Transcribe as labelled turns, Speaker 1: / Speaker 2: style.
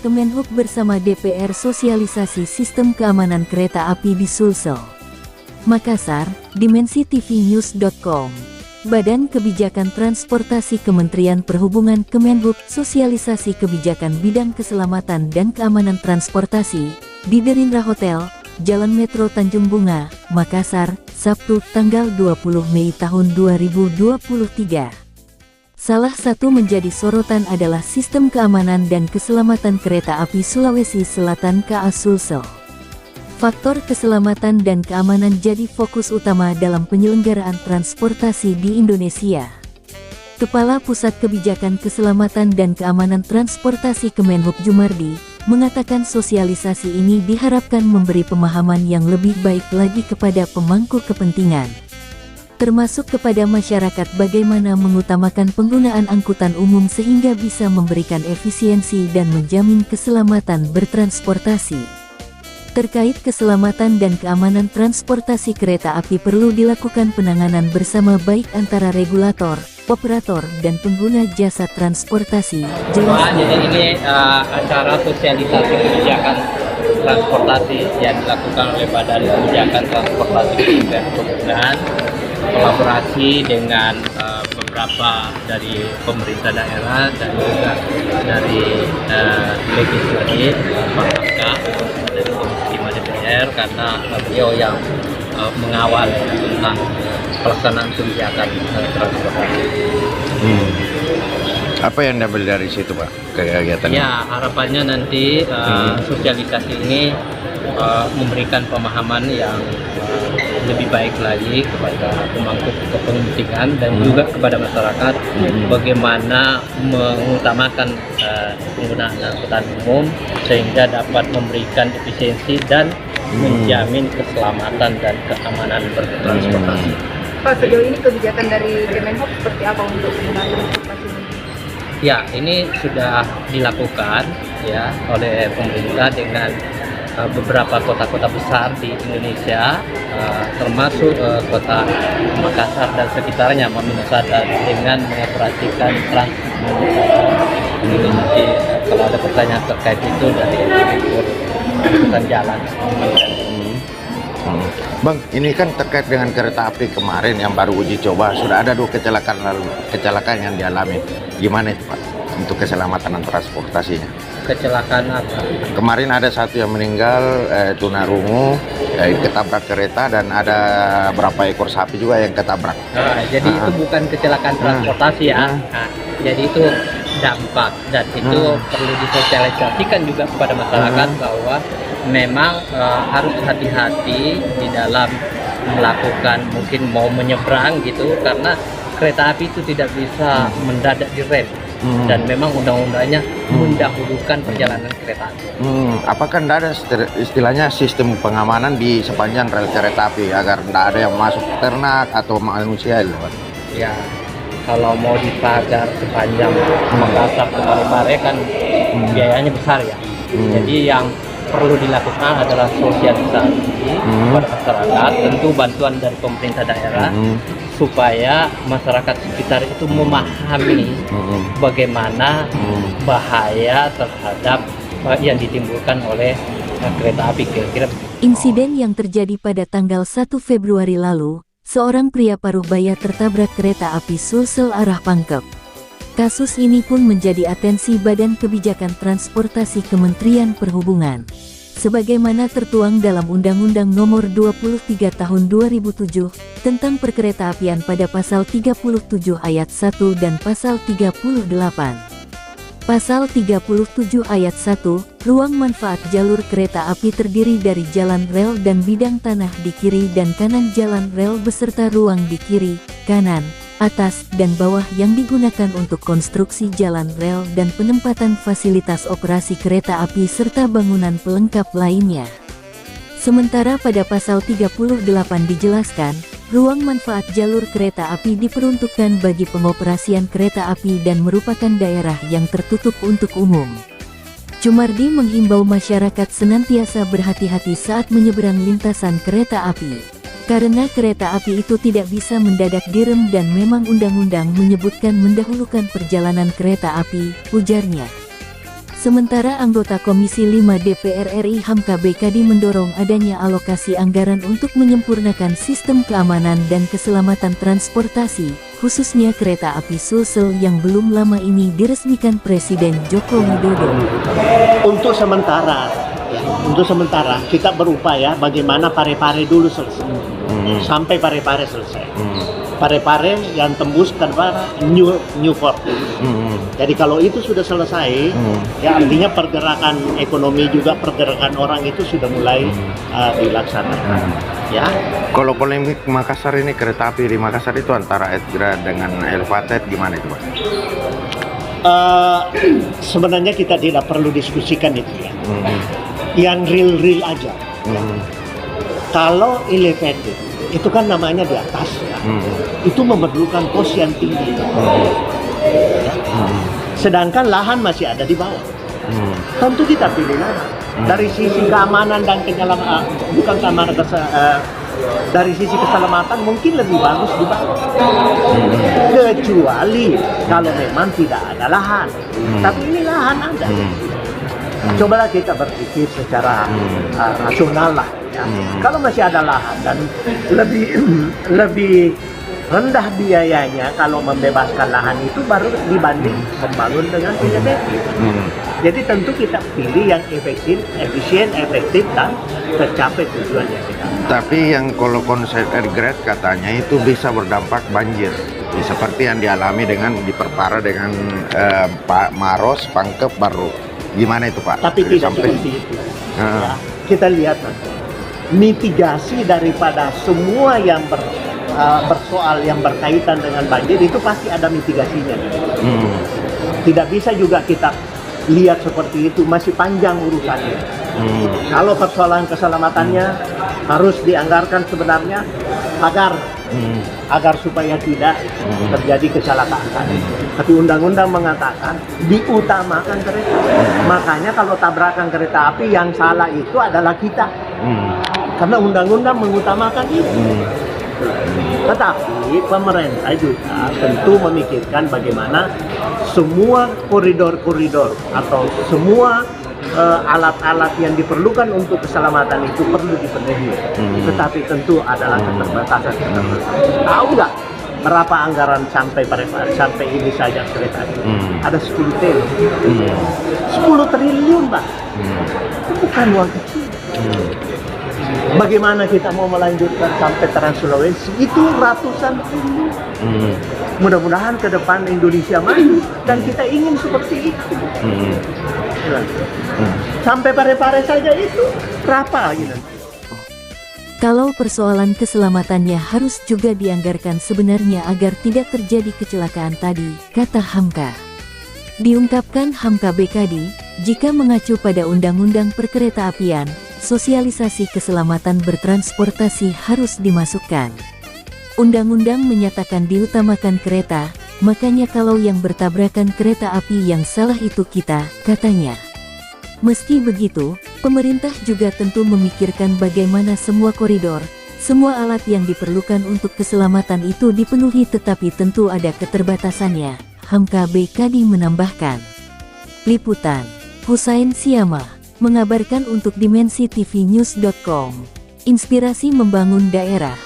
Speaker 1: Kemenhub bersama DPR sosialisasi sistem keamanan kereta api di Sulsel. Makassar, dimensitv-news.com. Badan Kebijakan Transportasi Kementerian Perhubungan Kemenhub sosialisasi kebijakan bidang keselamatan dan keamanan transportasi di Derindra Hotel, Jalan Metro Tanjung Bunga, Makassar, Sabtu tanggal 20 Mei tahun 2023. Salah satu menjadi sorotan adalah sistem keamanan dan keselamatan kereta api Sulawesi Selatan KA Sulsel. Faktor keselamatan dan keamanan jadi fokus utama dalam penyelenggaraan transportasi di Indonesia. Kepala Pusat Kebijakan Keselamatan dan Keamanan Transportasi Kemenhub Jumardi mengatakan sosialisasi ini diharapkan memberi pemahaman yang lebih baik lagi kepada pemangku kepentingan, termasuk kepada masyarakat bagaimana mengutamakan penggunaan angkutan umum sehingga bisa memberikan efisiensi dan menjamin keselamatan bertransportasi. Terkait keselamatan dan keamanan transportasi kereta api perlu dilakukan penanganan bersama baik antara regulator, operator, dan pengguna jasa transportasi.
Speaker 2: Jadi ini acara sosialisasi kebijakan transportasi yang dilakukan oleh Badan Kebijakan Transportasi Kementerian Perhubungan, kolaborasi dengan beberapa dari pemerintah daerah dan juga dari legislatif, Maka dari Komisi 5 DPR, karena beliau yang mengawal tentang pelaksanaan kebijakan transportasi.
Speaker 3: Apa yang diambil dari situ, Pak, kegiatannya?
Speaker 2: Ya, harapannya nanti sosialisasi ini memberikan pemahaman yang lebih baik lagi kepada pemangku kepentingan dan juga kepada masyarakat bagaimana mengutamakan penggunaan angkutan umum sehingga dapat memberikan efisiensi dan menjamin keselamatan dan keamanan bertransportasi.
Speaker 4: Pak, sejauh ini kebijakan dari Kemenhub seperti apa untuk penggunaan transportasi ini?
Speaker 2: Ya, ini sudah dilakukan ya oleh pemerintah dengan beberapa kota-kota besar di Indonesia, termasuk kota Makassar dan sekitarnya, dengan mengoperasikan Transnusantara. Nanti kalau ada pertanyaan terkait itu dari angkutan jalan.
Speaker 3: Bang, ini kan terkait dengan kereta api kemarin yang baru uji coba, sudah ada 2 kecelakaan yang dialami. Gimana itu, Pak, untuk keselamatan transportasinya?
Speaker 2: Kecelakaan apa?
Speaker 3: Kemarin ada satu yang meninggal, tunarungu, ketabrak kereta, dan ada berapa ekor sapi juga yang ketabrak.
Speaker 2: Jadi itu bukan kecelakaan transportasi ya. Jadi itu dampak, dan itu perlu disosialisasikan juga kepada masyarakat bahwa memang harus hati-hati di dalam melakukan, mungkin mau menyeberang gitu, karena kereta api itu tidak bisa mendadak direm. Dan memang undang-undangnya mendahulukan perjalanan kereta api.
Speaker 3: Apakah tidak ada istilahnya sistem pengamanan di sepanjang rel kereta api agar tidak ada yang masuk ternak atau manusia?
Speaker 2: Ya, kalau mau dipagar sepanjang Makassar ke Parepare kan biayanya besar ya. Jadi yang perlu dilakukan adalah sosialisasi kepada masyarakat, tentu bantuan dari pemerintah daerah, supaya masyarakat sekitar itu memahami bagaimana bahaya terhadap yang ditimbulkan oleh kereta api. Kira-kira
Speaker 1: Insiden yang terjadi pada tanggal 1 Februari lalu, seorang pria paruh baya tertabrak kereta api Sulsel arah Pangkep. Kasus ini pun menjadi atensi Badan Kebijakan Transportasi Kementerian Perhubungan. Sebagaimana tertuang dalam Undang-Undang Nomor 23 Tahun 2007 tentang Perkeretaapian pada Pasal 37 Ayat 1 dan Pasal 38. Pasal 37 Ayat 1, ruang manfaat jalur kereta api terdiri dari jalan rel dan bidang tanah di kiri dan kanan jalan rel beserta ruang di kiri, kanan, atas, dan bawah yang digunakan untuk konstruksi jalan rel dan penempatan fasilitas operasi kereta api serta bangunan pelengkap lainnya. Sementara pada pasal 38 dijelaskan, ruang manfaat jalur kereta api diperuntukkan bagi pengoperasian kereta api dan merupakan daerah yang tertutup untuk umum. Jumardi menghimbau masyarakat senantiasa berhati-hati saat menyeberang lintasan kereta api. Karena kereta api itu tidak bisa mendadak direm dan memang undang-undang menyebutkan mendahulukan perjalanan kereta api, ujarnya. Sementara anggota Komisi 5 DPR RI Hamka Bekadi mendorong adanya alokasi anggaran untuk menyempurnakan sistem keamanan dan keselamatan transportasi, khususnya kereta api Sulsel yang belum lama ini diresmikan Presiden Joko Widodo.
Speaker 5: Untuk sementara kita berupaya bagaimana Parepare dulu selesai, sampai Parepare selesai. Parepare yang tembus ke Newport. Jadi kalau itu sudah selesai, ya artinya pergerakan ekonomi juga pergerakan orang itu sudah mulai dilaksanakan. Ya.
Speaker 3: Kalau polemik Makassar ini, kereta api di Makassar itu antara Edgra dengan Elevated gimana itu Pak?
Speaker 5: Sebenarnya kita tidak perlu diskusikan itu ya. Yang real aja. Kalau Elevated itu kan namanya di atas ya. Itu memerlukan kos yang tinggi. Ya. Sedangkan lahan masih ada di bawah. Tentu kita pilih lahan. Dari sisi keamanan dan kenyamanan, bukan keamanan, dari sisi keselamatan mungkin lebih bagus di bawah. Kecuali kalau memang tidak ada lahan. Tapi ini lahan ada. Cobalah kita berpikir secara rasional lah. Ya. Kalau masih ada lahan dan lebih rendah biayanya kalau membebaskan lahan itu baru dibanding membangun dengan tidak efektif. Jadi tentu kita pilih yang efisien, efektif dan tercapai tujuannya kita.
Speaker 3: Tapi yang kalau konsep airgrade katanya itu bisa berdampak banjir, seperti yang dialami dengan diperparah dengan Maros, Pangkep, baru. Gimana itu Pak?
Speaker 5: Tapi tidak seperti itu. Ya, kita lihat nanti mitigasi daripada semua yang bersoal yang berkaitan dengan banjir itu pasti ada mitigasinya. Tidak bisa juga kita lihat seperti itu, masih panjang urusannya. Kalau persoalan keselamatannya harus dianggarkan sebenarnya agar supaya tidak terjadi kecelakaan tadi. Tapi undang-undang mengatakan diutamakan kereta. Makanya kalau tabrakan kereta api yang salah itu adalah kita. Karena undang-undang mengutamakan itu. Tetapi pemerintah juga tentu memikirkan bagaimana semua koridor-koridor atau semua alat-alat yang diperlukan untuk keselamatan itu perlu dipenuhi. Tetapi tentu adalah keterbatasan. Tahu nggak berapa anggaran sampai ini saja kereta itu? Ada 10 triliun. 10 triliun Pak. Itu bukan uang kecil. Bagaimana kita mau melanjutkan sampai Trans Sulawesi itu ratusan triliun. Mudah-mudahan ke depan Indonesia maju dan kita ingin seperti itu. Sampai Parepare saja itu berapa gitu.
Speaker 1: Kalau persoalan keselamatannya harus juga dianggarkan sebenarnya agar tidak terjadi kecelakaan tadi, kata Hamka. Diungkapkan Hamka Bekadi, jika mengacu pada Undang-Undang Perkeretaapian, sosialisasi keselamatan bertransportasi harus dimasukkan. Undang-undang menyatakan diutamakan kereta, makanya kalau yang bertabrakan kereta api yang salah itu kita, katanya. Meski begitu, pemerintah juga tentu memikirkan bagaimana semua koridor, semua alat yang diperlukan untuk keselamatan itu dipenuhi, tetapi tentu ada keterbatasannya, Hamka Bekadi menambahkan. Liputan, Husain Siama, mengabarkan untuk Dimensi TV News.com. Inspirasi membangun daerah.